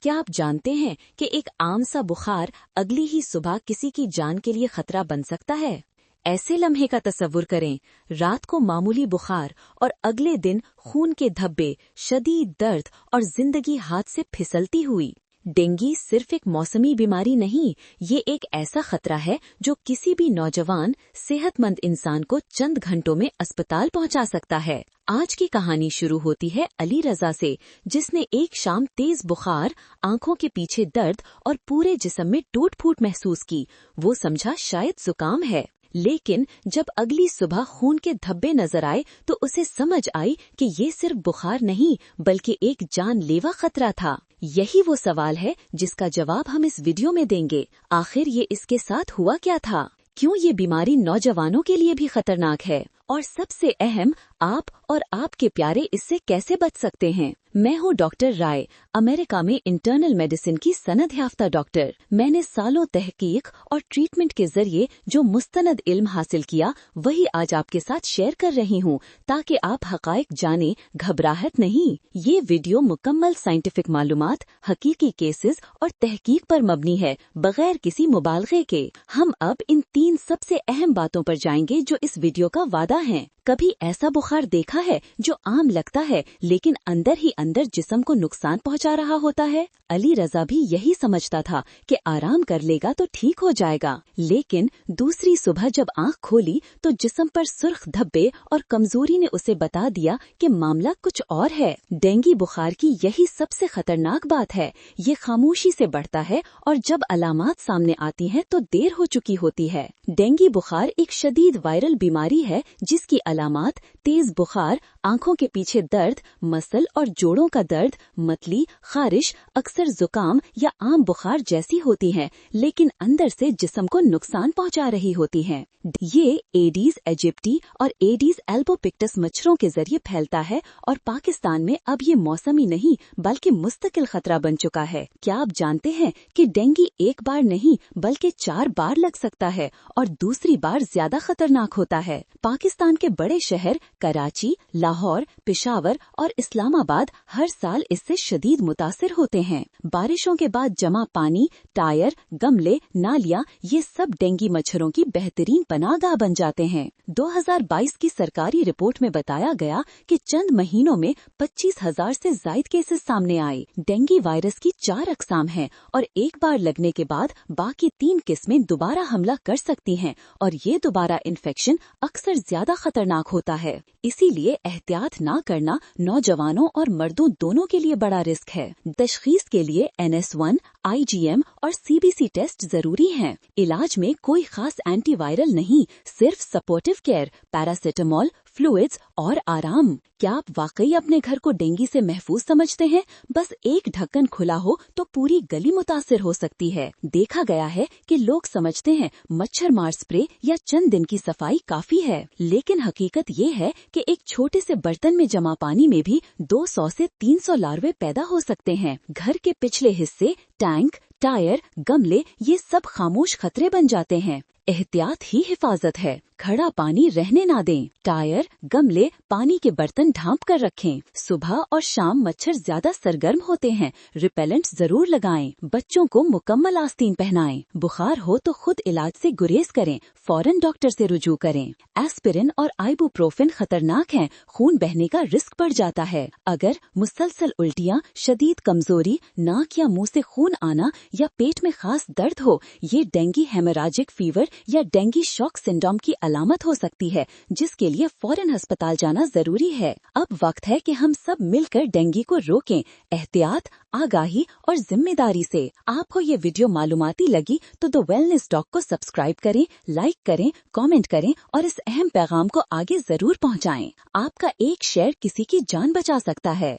क्या आप जानते हैं कि एक आम सा बुखार अगली ही सुबह किसी की जान के लिए खतरा बन सकता है? ऐसे लम्हे का तसव्वुर करें, रात को मामूली बुखार और अगले दिन खून के धब्बे, शदीद दर्द और जिंदगी हाथ से फिसलती हुई। डेंगू सिर्फ एक मौसमी बीमारी नहीं, ये एक ऐसा खतरा है जो किसी भी नौजवान, सेहतमंद इंसान को चंद घंटों में अस्पताल पहुंचा सकता है। आज की कहानी शुरू होती है अली रजा से, जिसने एक शाम तेज बुखार, आंखों के पीछे दर्द और पूरे जिस्म में टूट फूट महसूस की। वो समझा शायद जुकाम है, लेकिन जब अगली सुबह खून के धब्बे नजर आए तो उसे समझ आई कि ये सिर्फ बुखार नहीं बल्कि एक जानलेवा खतरा था। यही वो सवाल है जिसका जवाब हम इस वीडियो में देंगे। आखिर ये इसके साथ हुआ क्या था? क्यों ये बीमारी नौजवानों के लिए भी खतरनाक है? और सबसे अहम, आप और आपके प्यारे इससे कैसे बच सकते हैं? मैं हूँ डॉक्टर राय, अमेरिका में इंटरनल मेडिसिन की सनद याफ्ता डॉक्टर। मैंने सालों तहकीक और ट्रीटमेंट के जरिए जो मुस्तनद इल्म हासिल किया, वही आज आपके साथ शेयर कर रही हूँ, ताकि आप हकाइक जाने, घबराहट नहीं। ये वीडियो मुकम्मल साइंटिफिक मालूमात, हकीकी केसेस और तहकीक पर मबनी है, बगैर किसी मुबालगे के। हम अब इन 3 सबसे अहम बातों पर जाएंगे जो इस वीडियो का वादा है। कभी ऐसा बुखार देखा है जो आम लगता है लेकिन अंदर ही अंदर जिस्म को नुकसान पहुंचा रहा होता है? अली रजा भी यही समझता था कि आराम कर लेगा तो ठीक हो जाएगा, लेकिन दूसरी सुबह जब आंख खोली तो जिस्म पर सुर्ख धब्बे और कमजोरी ने उसे बता दिया कि मामला कुछ और है। डेंगू बुखार की यही सबसे खतरनाक बात है, ये खामोशी से बढ़ता है और जब अलामात सामने आती हैं तो देर हो चुकी होती है। डेंगू बुखार एक शदीद वायरल बीमारी है जिसकी अलामात तेज बुखार, आंखों के पीछे दर्द, मसल और जोड़ों का दर्द, मतली, खारिश, अक्सर जुकाम या आम बुखार जैसी होती हैं, लेकिन अंदर से जिस्म को नुकसान पहुंचा रही होती हैं। ये एडीज एजिप्टी और एडीज एल्बोपिक्टस मच्छरों के जरिए फैलता है और पाकिस्तान में अब ये मौसमी नहीं बल्कि मुस्तकिल खतरा बन चुका है। क्या आप जानते हैं कि डेंगू एक बार नहीं बल्कि 4 बार लग सकता है और दूसरी बार ज्यादा खतरनाक होता है? पाकिस्तान के बड़े शहर कराची, लाहौर, पेशावर और इस्लामाबाद हर साल इससे शदीद मुतासिर होते हैं। बारिशों के बाद जमा पानी, टायर, गमले, नालियाँ, ये सब डेंगू मच्छरों की बेहतरीन पनाहगाह बन जाते हैं। 2022 की सरकारी रिपोर्ट में बताया गया कि चंद महीनों में 25,000 से ज्यादा केसेस सामने आए। डेंगू वायरस की 4 अकसाम हैं और एक बार लगने के बाद बाकी 3 किस्में दोबारा हमला कर सकती हैं और ये दोबारा इन्फेक्शन अक्सर ज्यादा खतरनाक होता है। इसीलिए एहतियात ना करना नौजवानों और मर्दों दोनों के लिए बड़ा रिस्क है। तशखीस के लिए NS1, IgM और CBC टेस्ट जरूरी हैं। इलाज में कोई खास एंटीवायरल नहीं, सिर्फ सपोर्टिव केयर, पैरासिटामोल, फ्लूइड्स और आराम। क्या आप वाकई अपने घर को डेंगू से महफूज समझते हैं? बस एक ढक्कन खुला हो तो पूरी गली मुतासिर हो सकती है। देखा गया है कि लोग समझते हैं मच्छर मार स्प्रे या चंद दिन की सफाई काफी है, लेकिन हकीकत ये है कि एक छोटे से बर्तन में जमा पानी में भी 200 से 300 लार्वे पैदा हो सकते हैं। घर के पिछले हिस्से, टैंक, टायर, गमले, ये सब खामोश खतरे बन जाते हैं। एहतियात ही हिफाजत है। खड़ा पानी रहने ना दें। टायर, गमले, पानी के बर्तन ढांप कर रखें। सुबह और शाम मच्छर ज्यादा सरगर्म होते हैं, रिपेलेंट जरूर लगाएं। बच्चों को मुकम्मल आस्तीन पहनाएं। बुखार हो तो खुद इलाज से गुरेज करें, फौरन डॉक्टर से रुजू करें। एस्पिरिन और आइबुप्रोफेन खतरनाक हैं, खून बहने का रिस्क बढ़ जाता है। अगर मुसलसल उल्टियाँ, शदीद कमजोरी, नाक या मुंह से खून आना या पेट में खास दर्द हो, ये डेंगू हेमोरेजिक फीवर या डेंगू शॉक सिंड्रोम की अलामत हो सकती है, जिसके लिए फौरन अस्पताल जाना जरूरी है। अब वक्त है कि हम सब मिलकर डेंगू को रोकें, एहतियात, आगाही और जिम्मेदारी से। आपको ये वीडियो मालूमाती लगी तो द वेलनेस डॉग को सब्सक्राइब करें, लाइक करें, कमेंट करें और इस अहम पैगाम को आगे जरूर पहुंचाएं। आपका एक शेयर किसी की जान बचा सकता है।